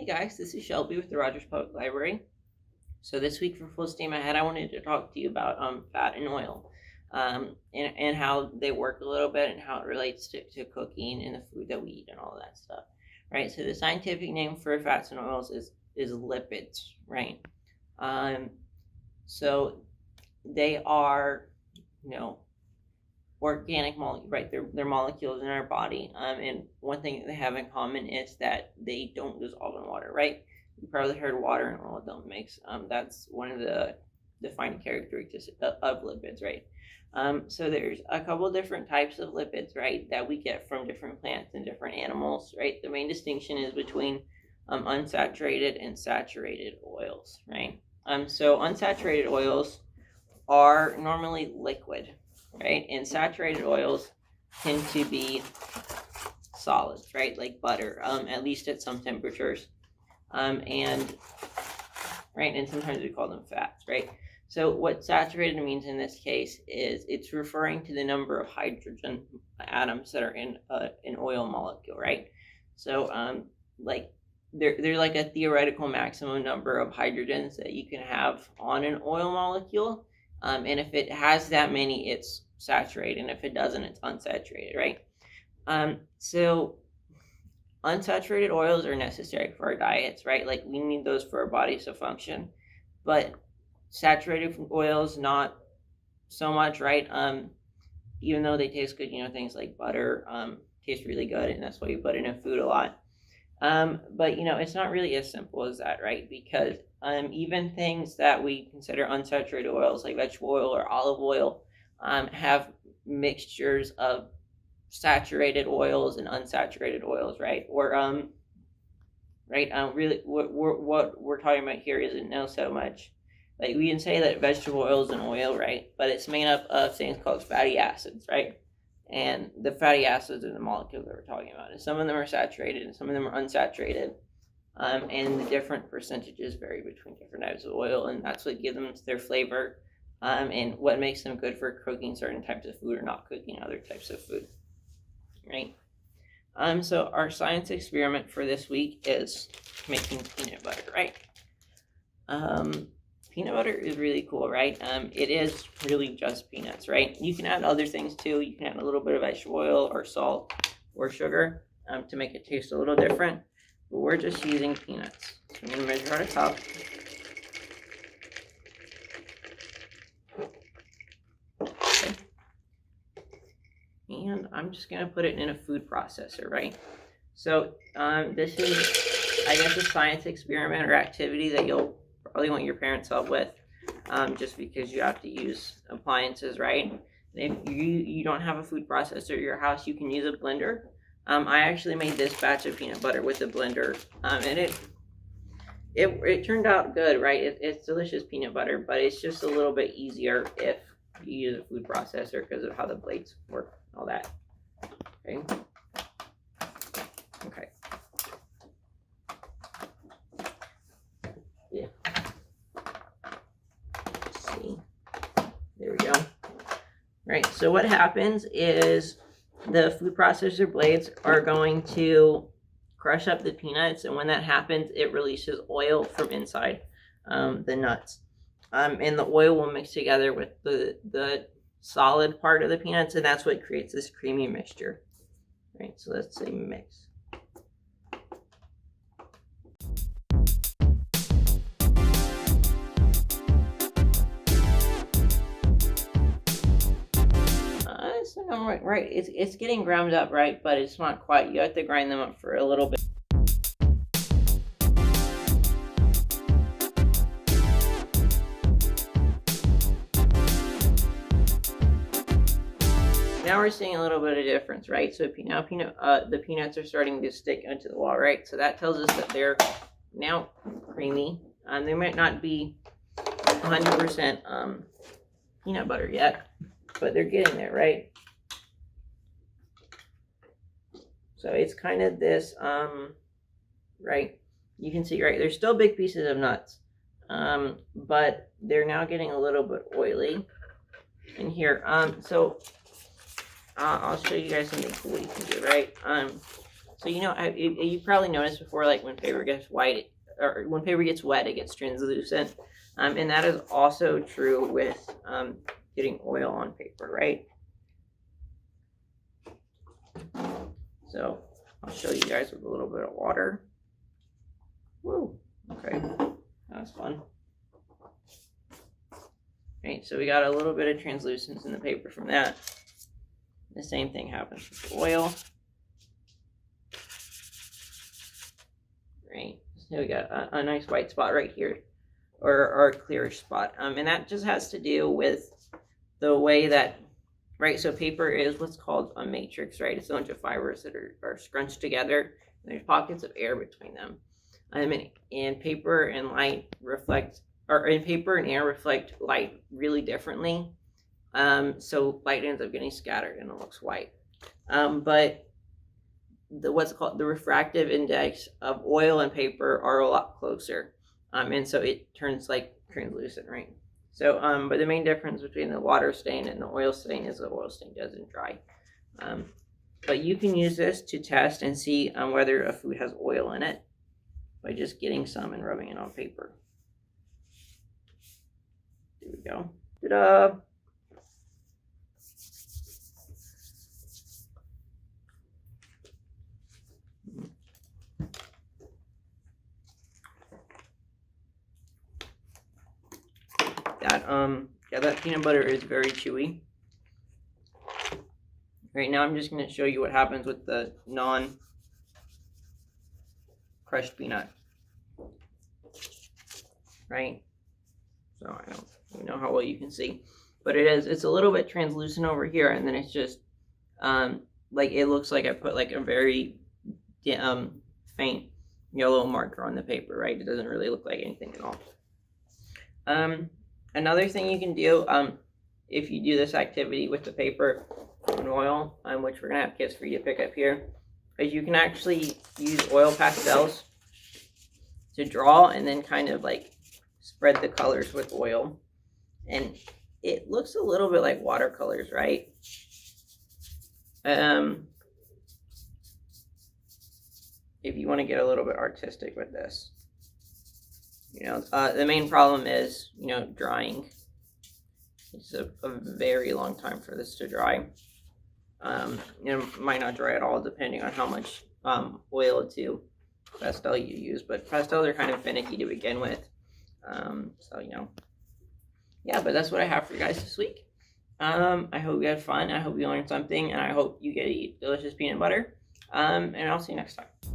Hey guys, this is Shelby with the Rogers Public Library. So this week for Full Steam Ahead, I wanted to talk to you about fat and oil, and how they work a little bit and how it relates to cooking and the food that we eat and all that stuff, right? So the scientific name for fats and oils is lipids, right? Um, so they are, you know, organic molecules, right? They're molecules in our body. And one thing that they have in common is that they don't dissolve in water, right? You probably heard water and oil don't mix. That's one of the defining characteristics of lipids, right? So there's a couple different types of lipids, right, that we get from different plants and different animals, right? The main distinction is between unsaturated and saturated oils, right? So unsaturated oils are normally liquid, right? And saturated oils tend to be solids, right? Like butter, at least at some temperatures. And sometimes we call them fats, right? So what saturated means in this case is it's referring to the number of hydrogen atoms that are in an oil molecule, right? So like they're like a theoretical maximum number of hydrogens that you can have on an oil molecule. And if it has that many, it's saturated, and if it doesn't, it's unsaturated, right? So unsaturated oils are necessary for our diets, right? Like we need those for our bodies to function, but saturated oils not so much, right? Even though they taste good, things like butter taste really good, and that's why you put it in food a lot. But it's not really as simple as that, right? Because even things that we consider unsaturated oils like vegetable oil or olive oil have mixtures of saturated oils and unsaturated oils, right? Or really what we're talking about here isn't now so much like we can say that vegetable oil is an oil, right? But it's made up of things called fatty acids, right? And the fatty acids are the molecules that we're talking about. And some of them are saturated and some of them are unsaturated. And the different percentages vary between different types of oil, and that's what gives them their flavor, and what makes them good for cooking certain types of food or not cooking other types of food, right? So our science experiment for this week is making peanut butter, right? Peanut butter is really cool, right? It is really just peanuts, right? You can add other things too. You can add a little bit of vegetable oil or salt or sugar to make it taste a little different. But we're just using peanuts. So I'm going to measure out a cup. Okay. And I'm just going to put it in a food processor, right? So this is, I guess, a science experiment or activity that you'll probably want your parents' help with, just because you have to use appliances, right? And if you don't have a food processor at your house, you can use a blender. I actually made this batch of peanut butter with a blender, and it turned out good, right? It's delicious peanut butter, but it's just a little bit easier if you use a food processor because of how the blades work and all that. Okay. Yeah. Let's see. There we go. Right. So what happens is the food processor blades are going to crush up the peanuts, and when that happens, it releases oil from inside the nuts, and the oil will mix together with the solid part of the peanuts, and that's what creates this creamy mixture, right? So let's say mix. Right, it's getting ground up, right? But it's not quite. You have to grind them up for a little bit. Now we're seeing a little bit of difference, right? So now the peanuts are starting to stick into the wall, right? So that tells us that they're now creamy. They might not be 100% peanut butter yet, but they're getting there, right? So it's kind of this, right? You can see, right? There's still big pieces of nuts, but they're now getting a little bit oily in here. So I'll show you guys something cool you can do, right? So you probably noticed before, like when paper gets white or when paper gets wet, it gets translucent, and that is also true with getting oil on paper, right? So I'll show you guys with a little bit of water. Woo! Okay, that was fun. Right, so we got a little bit of translucence in the paper from that. The same thing happens with the oil. Right, so we got a nice white spot right here, or a clearish spot, and that just has to do with the way that, right, so paper is what's called a matrix, right? It's a bunch of fibers that are scrunched together, and there's pockets of air between them. And paper and light reflect, or in paper and air reflect light really differently. So light ends up getting scattered and it looks white. But what's called the refractive index of oil and paper are a lot closer, and so it turns like translucent, right? So, but the main difference between the water stain and the oil stain is the oil stain doesn't dry. But you can use this to test and see whether a food has oil in it by just getting some and rubbing it on paper. There we go. Ta-da! That peanut butter is very chewy. Right now I'm just going to show you what happens with the non-crushed peanut. Right? So I don't even know how well you can see. But it's a little bit translucent over here, and then it's just like it looks like I put like a very faint yellow marker on the paper, right? It doesn't really look like anything at all. Another thing you can do if you do this activity with the paper and oil, which we're going to have kits for you to pick up here, is you can actually use oil pastels to draw and then kind of like spread the colors with oil. And it looks a little bit like watercolors, right? If you want to get a little bit artistic with this. The main problem is, drying. It's a very long time for this to dry. It might not dry at all depending on how much oil to pastel you use, but pastels are kind of finicky to begin with. Yeah, but that's what I have for you guys this week. I hope you had fun. I hope you learned something, and I hope you get to eat delicious peanut butter. And I'll see you next time.